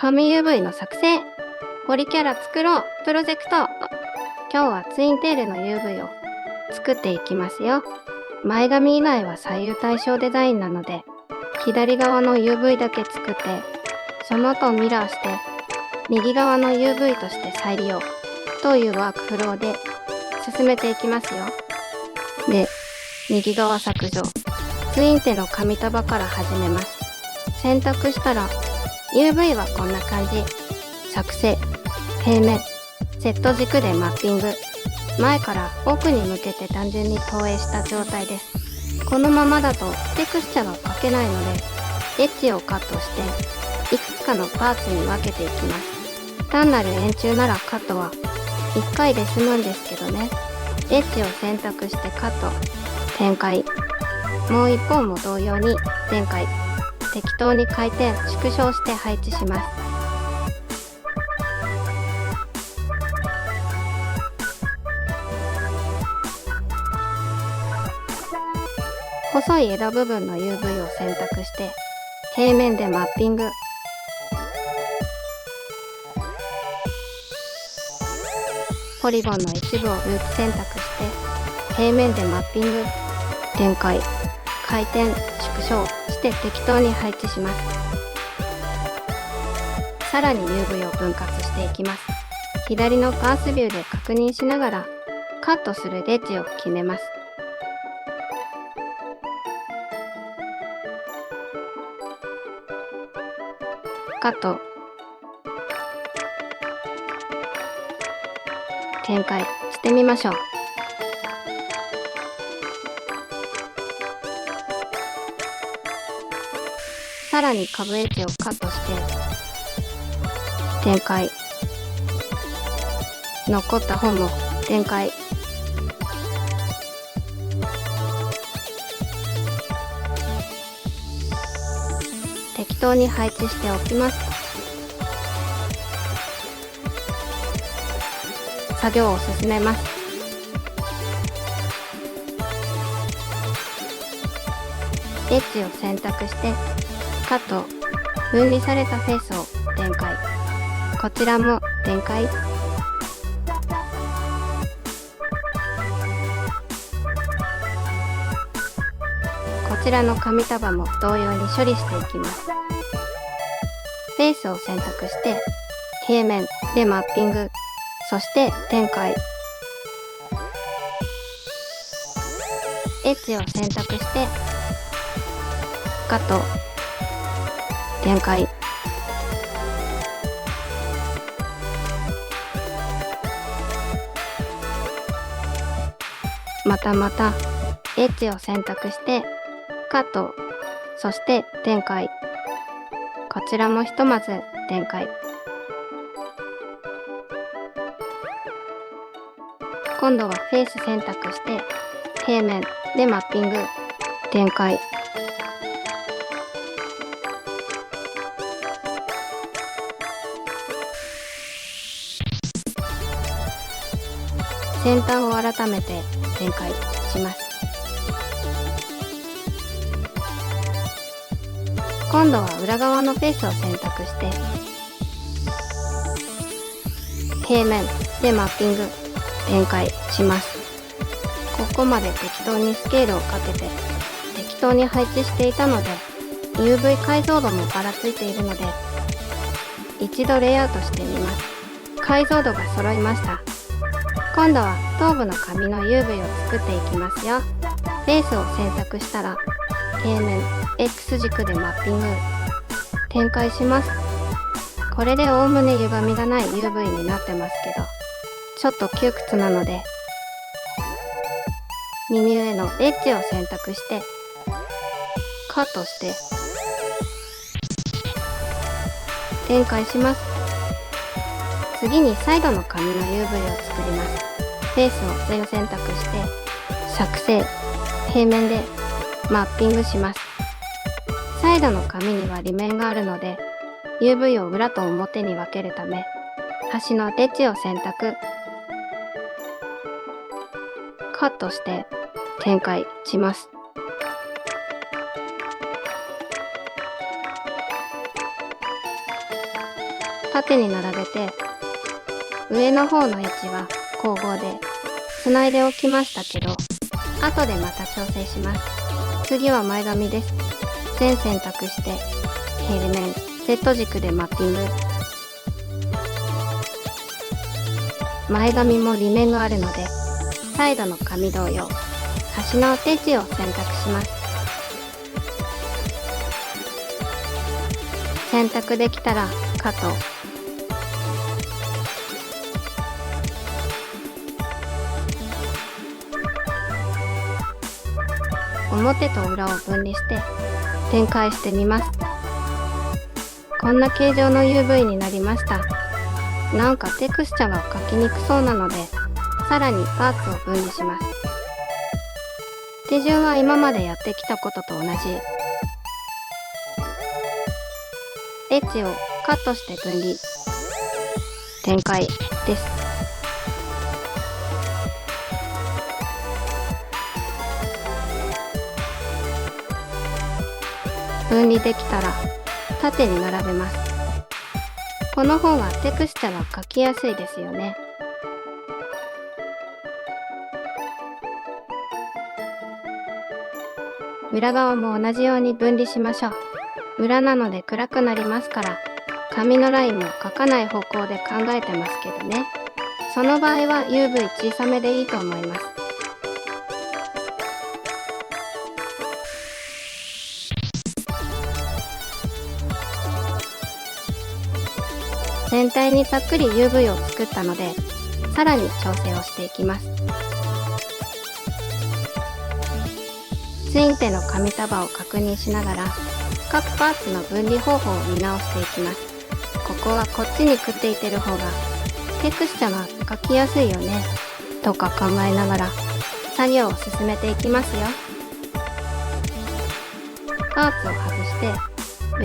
紙 UV の作成、ポリキャラ作ろうプロジェクト。今日はツインテールの UV を作っていきますよ。前髪以外は左右対称デザインなので、左側の UV だけ作って、その後ミラーして、右側の UV として再利用というワークフローで進めていきますよ。で、右側削除。ツインテの紙束から始めます。選択したら UV はこんな感じ。作成、平面、セット軸でマッピング。前から奥に向けて単純に投影した状態です。このままだとテクスチャが描けないので、エッジをカットしていくつかのパーツに分けていきます。単なる円柱ならカットは1回で済むんですけどね。エッジを選択してカット、展開。もう一本も同様に展開。適当に回転、縮小して配置します。細い枝部分の UV を選択して平面でマッピング。ポリゴンの一部をループ選択して平面でマッピング。展開、回転、縮小して適当に配置します。さらに UV を分割していきます。左のパースビューで確認しながらカットするエッジを決めます。カット、展開してみましょう。さらに株エッジをカットして展開。残った本も展開。適当に配置しておきます。作業を進めます。エッジを選択してカット、分離されたフェイスを展開。こちらも展開。こちらの紙束も同様に処理していきます。フェイスを選択して平面でマッピング、そして展開。エッジを選択してカット、展開。またエッジを選択してカット、そして展開。こちらもひとまず展開。今度はフェイス選択して平面でマッピング、展開。先端を改めて展開します。今度は裏側のフェイスを選択して平面でマッピング、展開します。ここまで適当にスケールをかけて適当に配置していたので UV 解像度もばらついているので一度レイアウトしてみます。解像度が揃いました。今度は頭部の紙の UV を作っていきますよ。フェイスを選択したら平面 X 軸でマッピング、展開します。これでおおむね歪みがない UV になってますけど、ちょっと窮屈なので右上のエッジを選択してカットして展開します。次にサイドの紙の UV を作ります。フェイスを全選択して作成、平面でマッピングします。サイドの紙には利面があるので UV を裏と表に分けるため端のエッジを選択、カットして展開します。縦に並べて、上の方の位置は交互でつないでおきましたけど、後でまた調整します。次は前髪です。線選択して平面 Z 軸でマッピング。前髪も裏面があるので、サイドの髪同様端のエッジを選択します。選択できたらカット。表と裏を分離して展開してみます。こんな形状の UV になりました。なんかテクスチャが描きにくそうなので、さらにパーツを分離します。手順は今までやってきたことと同じ。エッジをカットして分離。展開です。分離できたら縦に並べます。この方がテクスチャが描きやすいですよね。裏側も同じように分離しましょう。裏なので暗くなりますから、髪のラインも描かない方向で考えてますけどね。その場合は UV 小さめでいいと思います。全体にざっくり UV を作ったので、さらに調整をしていきます。ツインテの紙束を確認しながら、各パーツの分離方法を見直していきます。ここはこっちにくっついてる方がテクスチャが描きやすいよね、とか考えながら作業を進めていきますよ。パーツを外して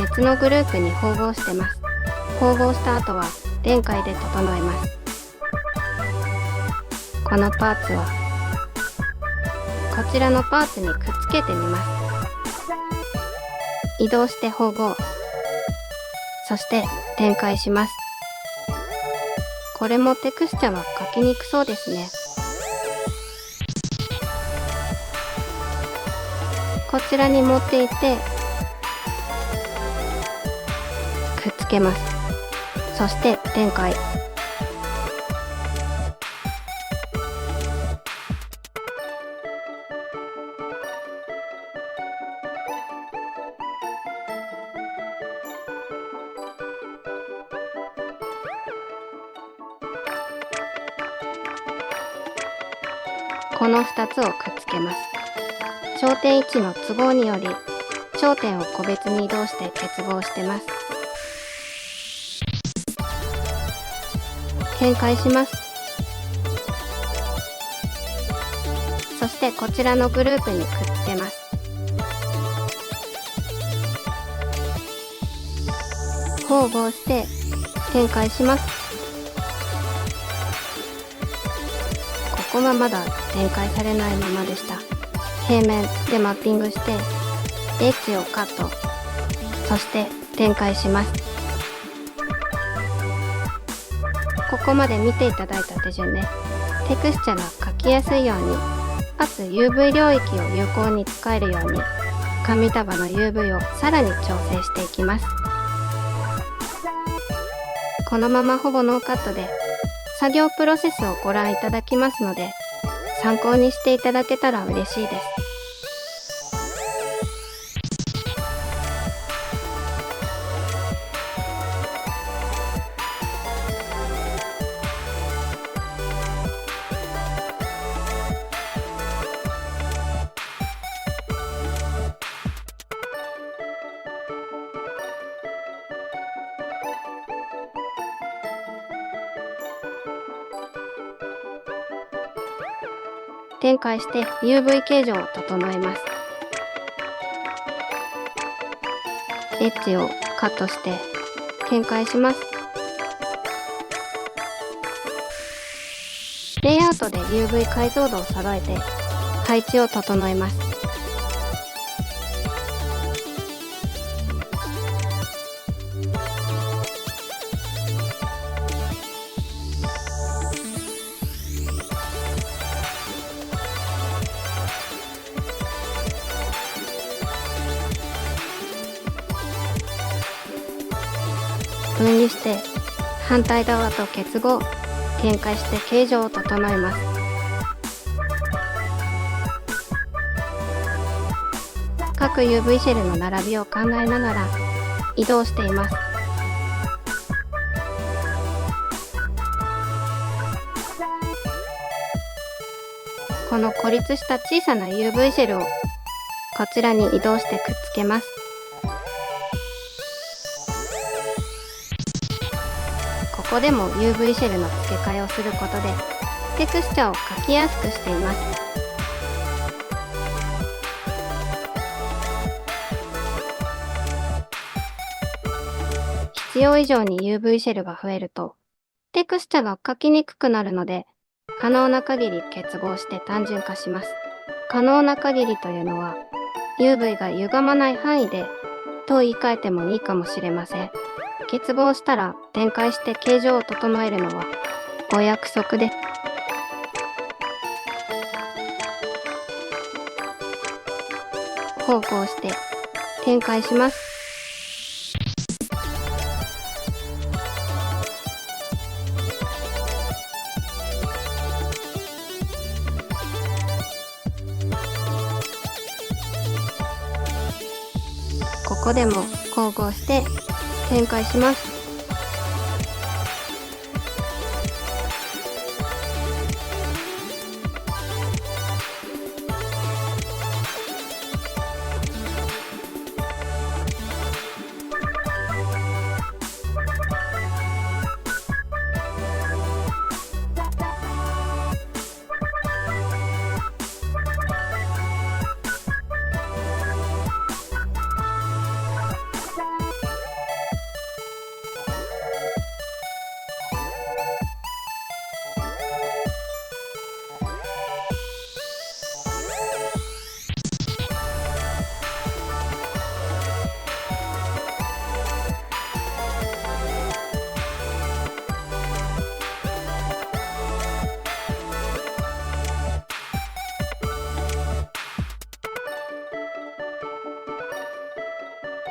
別のグループに縫合してます。縫合した後は電解で整えます。このパーツはこちらのパーツにくっつけてみます。移動して縫合、そして展開します。これもテクスチャが描きにくそうですね。こちらに持っていってくっつけます。そして展開。この2つをくっつけます。頂点位置の都合により頂点を個別に移動して結合してます。展開します。そしてこちらのグループにくっつけます。縫合して展開します。ここはまだ展開されないままでした。平面でマッピングしてエッジをカット、そして展開します。ここまで見ていただいた手順でテクスチャが描きやすいように、かつ UV 領域を有効に使えるように紙束の UV をさらに調整していきます。このままほぼノーカットで作業プロセスをご覧いただきますので、参考にしていただけたら嬉しいです。展開して UV 形状を整えます。エッジをカットして展開します。レイアウトで UV 解像度を揃えて配置を整えます。分離して反対側と結合、展開して形状を整えます。各 UV シェルの並びを考えながら移動しています。この孤立した小さな UV シェルをこちらに移動してくっつけます。ここでも UV シェルの付け替えをすることでテクスチャを描きやすくしています。必要以上に UV シェルが増えるとテクスチャが描きにくくなるので、可能な限り結合して単純化します。可能な限りというのは UV が歪まない範囲でと言い換えてもいいかもしれません。結合したら展開して形状を整えるのはお約束です。方向して展開します。ここでも交互して展開します。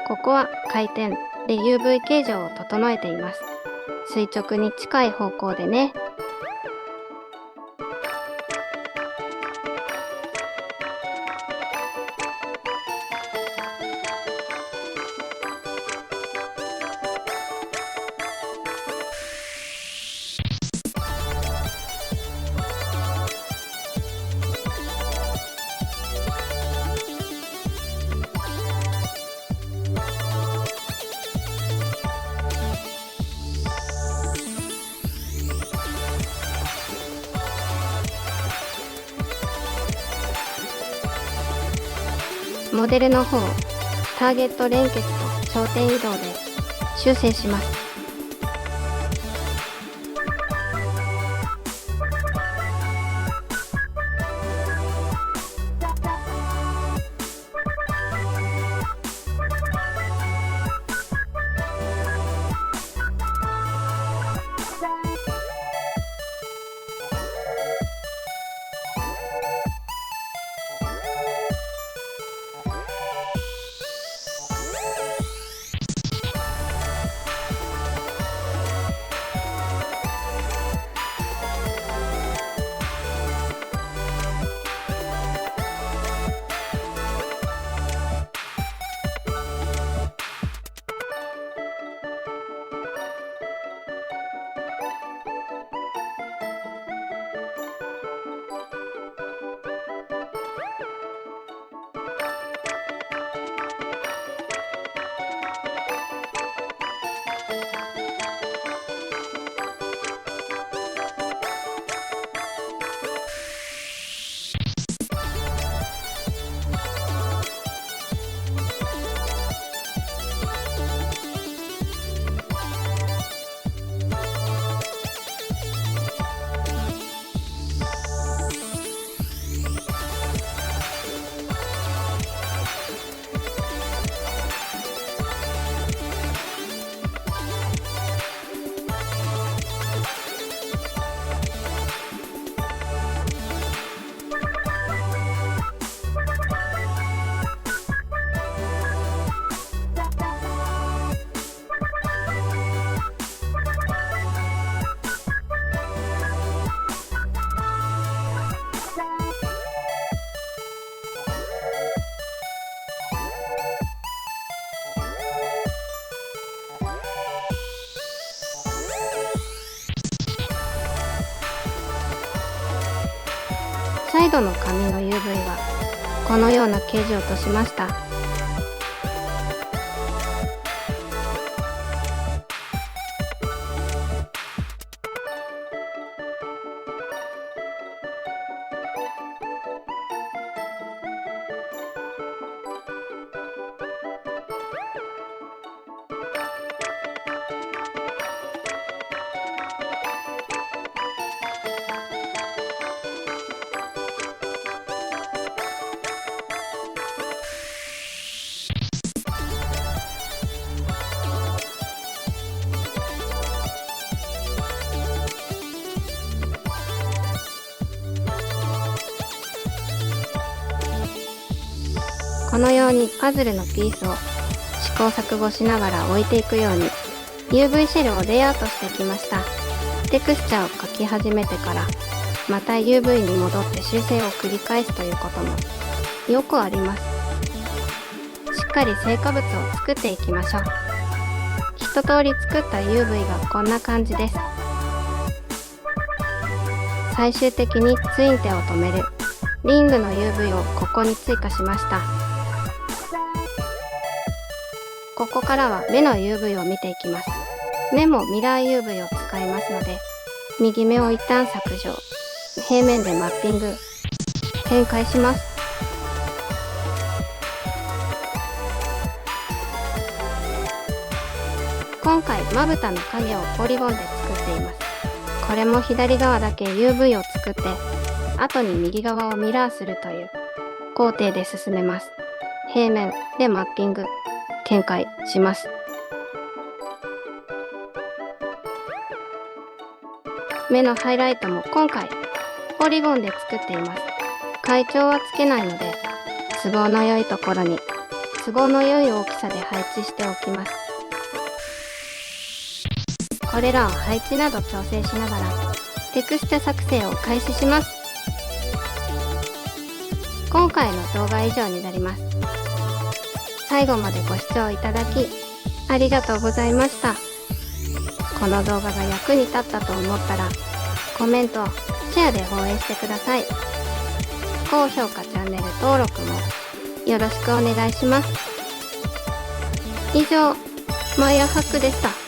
ここは回転で UV 形状を整えています。垂直に近い方向でね。モデルの方、ターゲット連結と焦点移動で修正します。サイドの紙の UV はこのような形状としました。このようにパズルのピースを試行錯誤しながら置いていくように UV シェルをレイアウトしてきました。テクスチャーを描き始めてからまた UV に戻って修正を繰り返すということもよくあります。しっかり成果物を作っていきましょう。一通り作った UV がこんな感じです。最終的にツインテを止めるリングの UV をここに追加しました。ここからは目の UV を見ていきます。目もミラー UV を使いますので、右目を一旦削除、平面でマッピング、展開します。今回まぶたの影をポリゴンで作っています。これも左側だけ UV を作って後に右側をミラーするという工程で進めます。平面でマッピング、展開します。目のハイライトも今回ポリゴンで作っています。階調はつけないので都合の良いところに都合の良い大きさで配置しておきます。これらを配置など調整しながらテクスチャ作成を開始します。今回の動画は以上になります。最後までご視聴いただきありがとうございました。この動画が役に立ったと思ったらコメント、シェアで応援してください。高評価、チャンネル登録もよろしくお願いします。以上、マヤハックでした。